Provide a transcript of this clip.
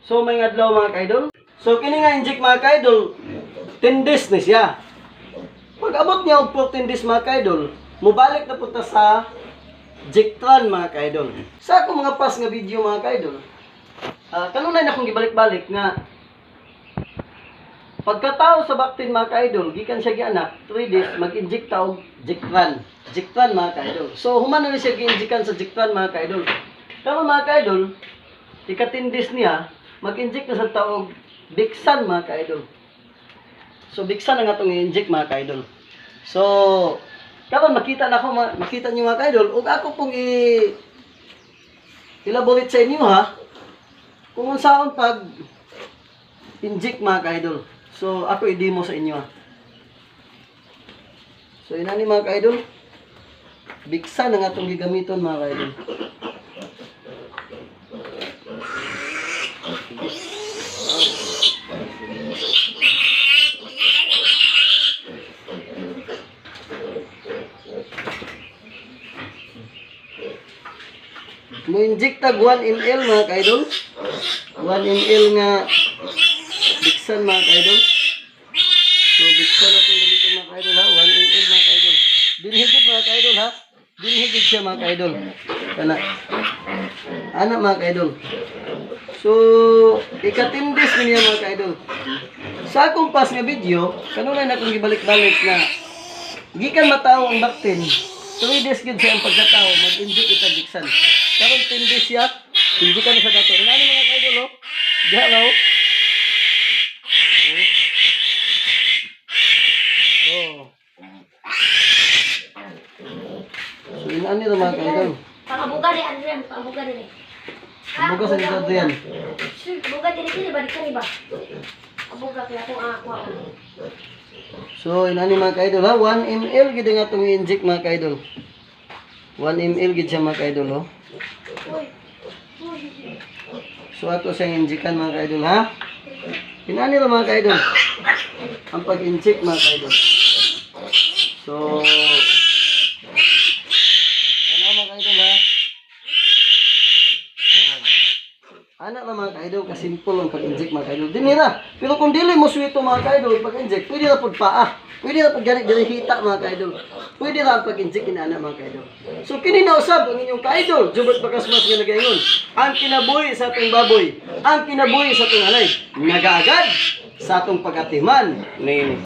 So may adlaw mga kaidol. So kini nga inject mga kaidol, 10 days na siya. Pag abot niya og 14 days mga kaidol, mubalik na punta sa Jectran mga kaidol. Sa ako mga pas nga video mga kaidol, kanunay na akong gibalik-balik nga pagkatao sa baktin mga kaidol, gikan siya gianak, 3 days mag-inject ta og Jectran. Jectran mga kaidol. So human na siya gi-injectan sa Jectran mga kaidol. Karon mga kaidol, ika-10 days niya, mag-inject na sa taog Bixan mga kaidol. So Bixan ang atong i-inject mga kaidol. So karon makita na ako, makita niyo mga kaidol, ug ako pong elaborate sa inyo ha. Kung unsaon pag inject mga kaidol. So ako i-demo sa inyo ha. So inani mga kaidol, Bixan ang atong gigamiton mga kaidol. Mo-inject tag 1 ml mga kaidol. 1 ml nga Bixan mga kaidol. So Bixan natin dito mga kaidol ha. 1 ml mga kaidol. Dinhigit mga kaidol ha. Dinhigit siya mga kaidol. Kana. Ana mga kaidol. So ika-10 days niya mga kaidol. Sa akong pas nga video, kanunay na akong gibalik-balik na gikan mataw ang baktin. 3 days gid siya ang pagkatao, mag-inject ita Bixan. Karon 10 days siya, inject na sa dato. Inani mga kaidol oh. Diha raw. Oh. So inani ra mga kaidol. Pakabuga ni Adrian, pakabuga ni. Buga sa dito diyan. Buga din kini balik kani ba? Abuga kaya ko ako. So inani mga kaidol ha, 1 ml gid nga tong i-inject mga kaidol. 1 ml gid siya mga kaidol oh. So ato siyang injikan mga kaidol ha. Inani ra mga kaidol. Ang pag-inject mga kaidol. So ano mga kaidol ha. Anak na mga kaidol, kasimple ang pag-inject mga kaidol. Dinira. Pero kung dili mo sweeto mga kaidol, pag-inject, pwede na pud paa. Pwede na pud gani hita mga kaidol. Pwede na ang pag-inject inana mga kaidol. So kini na usab ang inyong kaidol, jubot pakasmas nga nagaingon. Ang kinabuhi sa atong baboy, ang kinabuhi sa atong alay, nagaagad sa atong pag-atiman. Nini.